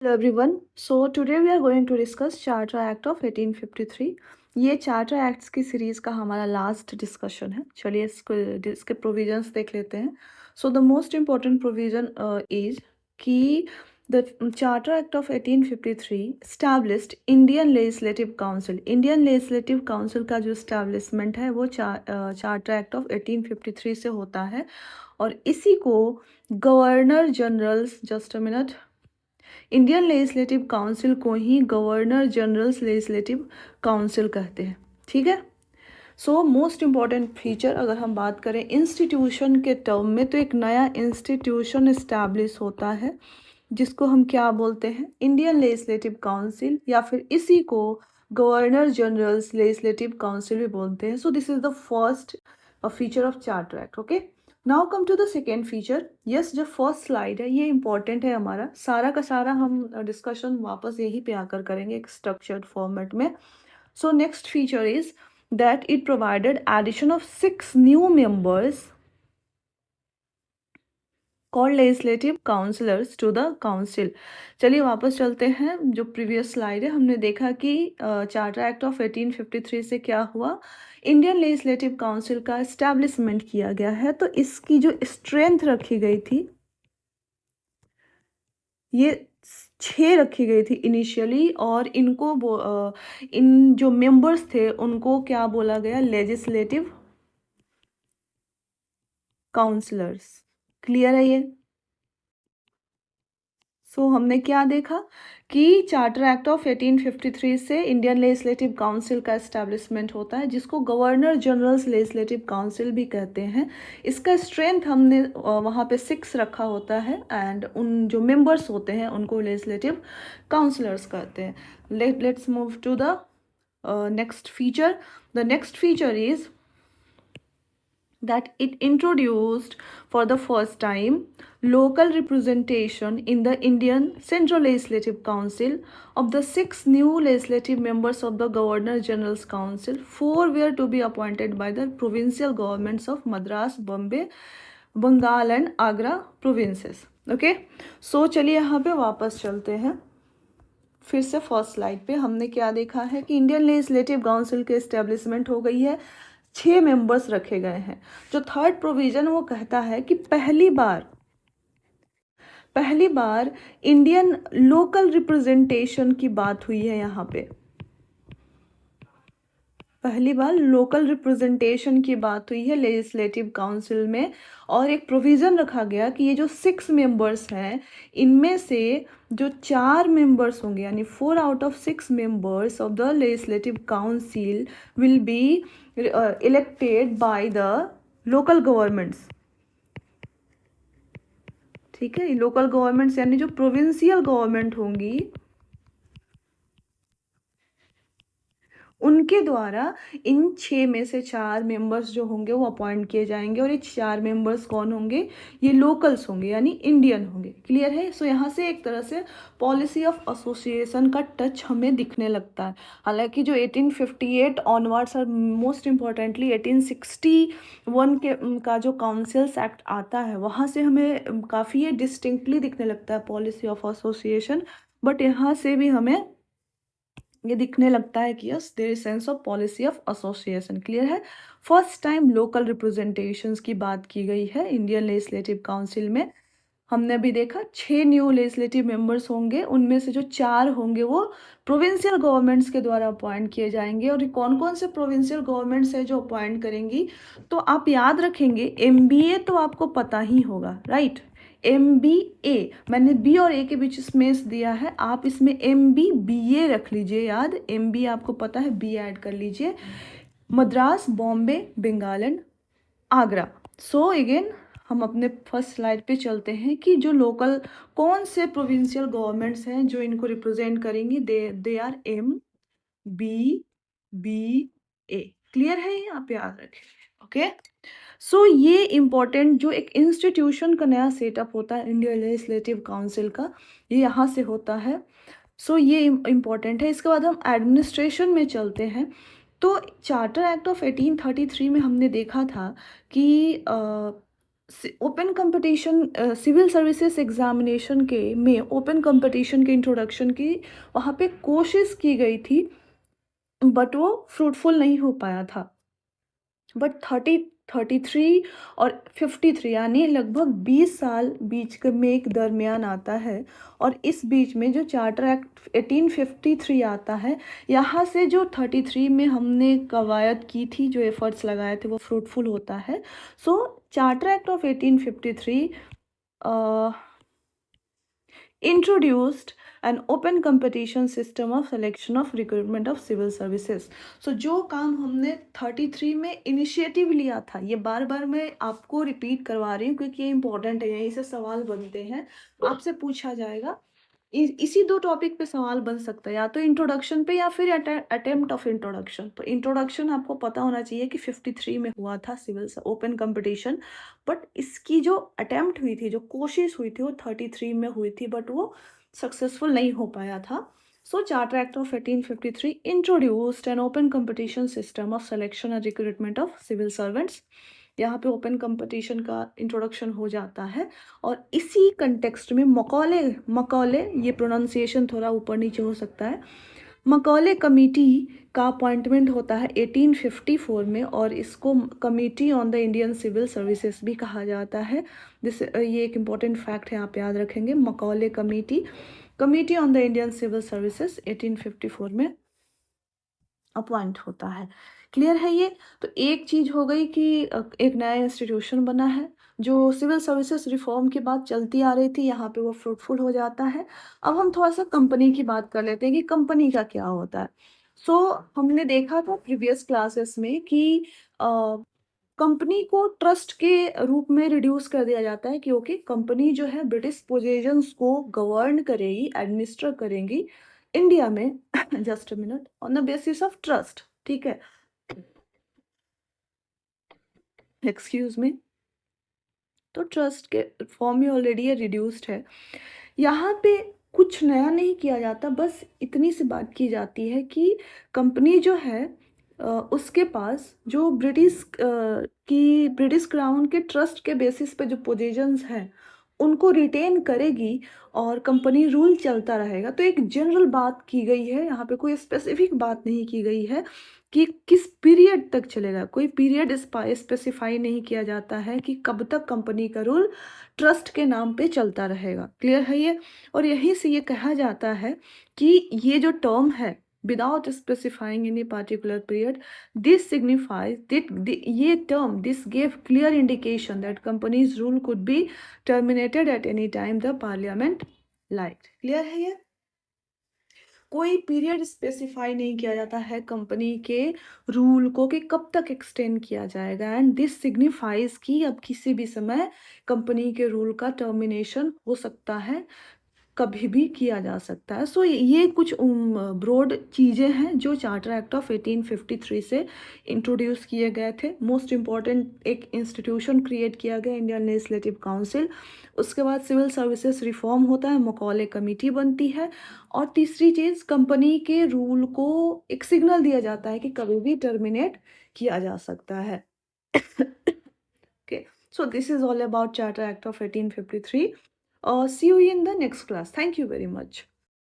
Hello everyone. So today we are going to discuss Charter Act of 1853. ये charter acts की series का हमारा last discussion है. चलिए इसके प्रोविजंस देख लेते हैं. So the most important provision is कि the charter act of 1853 established Indian legislative council. Indian legislative council का जो इस्टेब्लिशमेंट है वो चार्टर एक्ट ऑफ 1853 से होता है और इसी को governor generals, just a minute, Indian legislative council को ही गवर्नर जनरल्स लेजिस्लेटिव काउंसिल कहते हैं. ठीक है. सो मोस्ट इम्पॉर्टेंट फीचर अगर हम बात करें इंस्टीट्यूशन के टर्म में, तो एक नया इंस्टीट्यूशन इस्टेब्लिश होता है जिसको हम क्या बोलते हैं, इंडियन लेजिस्लेटिव काउंसिल, या फिर इसी को गवर्नर जनरल्स लेजिस्लेटिव काउंसिल भी बोलते हैं. So this is the first feature of charter act. Okay, now come to the second feature. Yes, जो फर्स्ट स्लाइड है ये इंपॉर्टेंट है. हमारा सारा का सारा हम डिस्कशन वापस यहीं पे आकर करेंगे एक स्ट्रक्चर्ड फॉर्मेट में. So next feature is that it provided addition of 6 new members called legislative councillors to the council. चलिए वापस चलते हैं. जो प्रीवियस स्लाइड है हमने देखा कि चार्टर एक्ट ऑफ 1853 से क्या हुआ, इंडियन लेजिस्लेटिव काउंसिल का एस्टैब्लिशमेंट किया गया है. तो इसकी जो स्ट्रेंथ रखी गई थी ये 6 रखी गई थी इनिशियली, और इन जो मेंबर्स थे उनको क्या बोला गया, लेजिस्लेटिव काउंसलर्स. क्लियर है ये? सो हमने क्या देखा कि चार्टर एक्ट ऑफ 1853 से इंडियन लेजिस्लेटिव काउंसिल का एस्टैब्लिशमेंट होता है जिसको गवर्नर जनरल्स लेजिस्लेटिव काउंसिल भी कहते हैं. इसका स्ट्रेंथ हमने वहाँ पे 6 रखा होता है एंड उन जो मेंबर्स होते हैं उनको लेजिस्लेटिव काउंसलर्स कहते हैं. Let's move to the next feature. The next feature is that it introduced for the first time local representation in the Indian Central Legislative Council. Of the 6 new legislative members of the Governor General's Council, 4 were to be appointed by the provincial governments of Madras, Bombay, Bengal and Agra provinces. Okay, so चलिए यहाँ पे वापस चलते हैं. फिर से first slide पे हमने क्या देखा है कि इंडियन लेजिस्लेटिव काउंसिल के एस्टेब्लिशमेंट हो गई है, 6 मेंबर्स रखे गए हैं. जो थर्ड प्रोविजन वो कहता है कि पहली बार इंडियन लोकल रिप्रेजेंटेशन की बात हुई है. यहाँ पे पहली बार लोकल रिप्रेजेंटेशन की बात हुई है लेजिस्लेटिव काउंसिल में, और एक प्रोविज़न रखा गया कि ये जो 6 मेंबर्स हैं इनमें से जो 4 मेंबर्स होंगे, यानी 4 out of 6 members of the legislative council will be elected by the local governments. ठीक है, लोकल गवर्नमेंट्स यानी जो प्रोविंशियल गवर्नमेंट होंगी उनके द्वारा इन 6 में से 4 मेंबर्स जो होंगे वो अपॉइंट किए जाएंगे, और ये 4 मेंबर्स कौन होंगे, ये लोकल्स होंगे यानी इंडियन होंगे. क्लियर है? सो यहाँ से एक तरह से पॉलिसी ऑफ एसोसिएशन का टच हमें दिखने लगता है. हालांकि जो 1858 ऑनवर्ड्स और मोस्ट इम्पॉर्टेंटली 1861 का जो काउंसिल्स एक्ट आता है वहाँ से हमें काफ़ी ये डिस्टिंक्टली दिखने लगता है पॉलिसी ऑफ एसोसिएशन. बट यहाँ से भी हमें ये दिखने लगता है कि yes there is sense of policy of association. Clear है? फर्स्ट टाइम लोकल रिप्रेजेंटेशंस की बात की गई है इंडियन लेजिस्लेटिव काउंसिल में. हमने अभी देखा 6 न्यू लेजिस्लेटिव मेंबर्स होंगे, उनमें से जो 4 होंगे वो प्रोविंशियल गवर्नमेंट्स के द्वारा अपॉइंट किए जाएंगे. और कौन कौन से प्रोविंशियल गवर्नमेंट्स हैं जो अपॉइंट करेंगी, तो आप याद रखेंगे MBA तो आपको पता ही होगा, राइट? MBA मैंने B और A के बीच स्पेस दिया है, आप इसमें MBBA रख लीजिए याद. MBA आपको पता है, B ऐड कर लीजिए. Madras, Bombay, Bengal and Agra. So again हम अपने फर्स्ट स्लाइड पे चलते हैं कि जो लोकल कौन से प्रोविंशियल गवर्नमेंट्स हैं जो इनको रिप्रेजेंट करेंगी, दे आर MBBA. क्लियर है? ये आप याद रखें. ओके, सो ये इम्पॉर्टेंट जो एक इंस्टीट्यूशन का नया सेटअप होता है इंडियन लेजिस्लेटिव काउंसिल का, ये यहाँ से होता है. सो ये इम्पॉर्टेंट है. इसके बाद हम एडमिनिस्ट्रेशन में चलते हैं. तो चार्टर एक्ट ऑफ 1833 में हमने देखा था कि open competition civil services examination के में ओपन कंपटीशन के इंट्रोडक्शन की वहाँ पे कोशिश की गई थी, बट वो फ्रूटफुल नहीं हो पाया था। बट 33 और 53 यानी लगभग 20 साल में एक दरमियान आता है, और इस बीच में जो चार्टर एक्ट 1853 आता है, यहाँ से जो 33 में हमने कवायद की थी, जो एफर्ट्स लगाए थे, वो फ्रूटफुल होता है। So charter act of 1853 introduced an open competition system of selection of recruitment of civil services. So जो काम हमने 33 में इनिशिएटिव लिया था, ये बार बार मैं आपको रिपीट करवा रही हूँ क्योंकि ये इंपॉर्टेंट है, यहीं से सवाल बनते हैं, आपसे पूछा जाएगा। इसी दो टॉपिक पे सवाल बन सकता है, या तो इंट्रोडक्शन पे या फिर अटेम्प्ट ऑफ इंट्रोडक्शन। तो इंट्रोडक्शन आपको पता होना चाहिए कि 53 में हुआ था सिविल ओपन कंपटीशन, बट इसकी जो अटेम्प्ट हुई थी, जो कोशिश हुई थी, वो 33 में हुई थी, बट वो सक्सेसफुल नहीं हो पाया था। So charter act of 1853 introduced an open competition system of selection and recruitment of civil servants. यहाँ पे ओपन कंपटीशन का इंट्रोडक्शन हो जाता है, और इसी कंटेक्स्ट में मकौले ये प्रोनाउंसिएशन थोड़ा ऊपर नीचे हो सकता है, मकौले कमेटी का अपॉइंटमेंट होता है 1854 में, और इसको committee on the Indian civil services भी कहा जाता है। ये एक इम्पॉर्टेंट फैक्ट है, आप याद रखेंगे। Macaulay committee on the Indian civil services 1854 में अपॉइंट होता है। क्लियर है ये? तो एक चीज़ हो गई कि एक नया इंस्टीट्यूशन बना है जो सिविल सर्विसेज रिफॉर्म के बाद चलती आ रही थी, यहाँ पे वो फ्रूटफुल हो जाता है। अब हम थोड़ा सा कंपनी की बात कर लेते हैं कि कंपनी का क्या होता है। सो हमने देखा था प्रीवियस क्लासेस में कि कंपनी को ट्रस्ट के रूप में रिड्यूस कर दिया जाता है, क्योंकि कंपनी जो है ब्रिटिश पोजेशंस को गवर्न करेगी, एडमिनिस्टर करेंगी इंडिया में just a minute, on the basis of trust. ठीक है, एक्सक्यूज मी। तो ट्रस्ट के फॉर्म में ऑलरेडी ये रिड्यूस्ड है। यहाँ पे कुछ नया नहीं किया जाता, बस इतनी सी बात की जाती है कि कंपनी जो है उसके पास जो ब्रिटिश क्राउन के ट्रस्ट के बेसिस पे जो पोजीशंस हैं उनको रिटेन करेगी, और कंपनी रूल चलता रहेगा। तो एक जनरल बात की गई है, यहाँ पे कोई स्पेसिफिक बात नहीं की गई है कि किस पीरियड तक चलेगा। कोई पीरियड स्पेसिफाई नहीं किया जाता है कि कब तक कंपनी का रूल ट्रस्ट के नाम पे चलता रहेगा। क्लियर है ये? और यहीं से ये कहा जाता है कि ये जो टर्म है, without specifying any particular period, this signifies ये term, this gave clear indication that companies rule could be terminated at any time the parliament liked. Clear है ये? कोई पीरियड स्पेसिफाई नहीं किया जाता है कंपनी के रूल को कि कब तक एक्सटेंड किया जाएगा, एंड दिस सिग्निफाइज कि अब किसी भी समय कंपनी के रूल का टर्मिनेशन हो सकता है, कभी भी किया जा सकता है। सो ये कुछ ब्रॉड चीज़ें हैं जो चार्टर एक्ट ऑफ 1853 से इंट्रोड्यूस किए गए थे। मोस्ट इम्पॉर्टेंट एक इंस्टीट्यूशन क्रिएट किया गया, इंडियन लेजिस्लेटिव काउंसिल। उसके बाद सिविल सर्विसेज रिफॉर्म होता है, मकौले कमेटी बनती है, और तीसरी चीज़ कंपनी के रूल को एक सिग्नल दिया जाता है कि कभी भी टर्मिनेट किया जा सकता है। Okay, so this is all about Charter Act of 1853. See you in the next class. Thank you very much.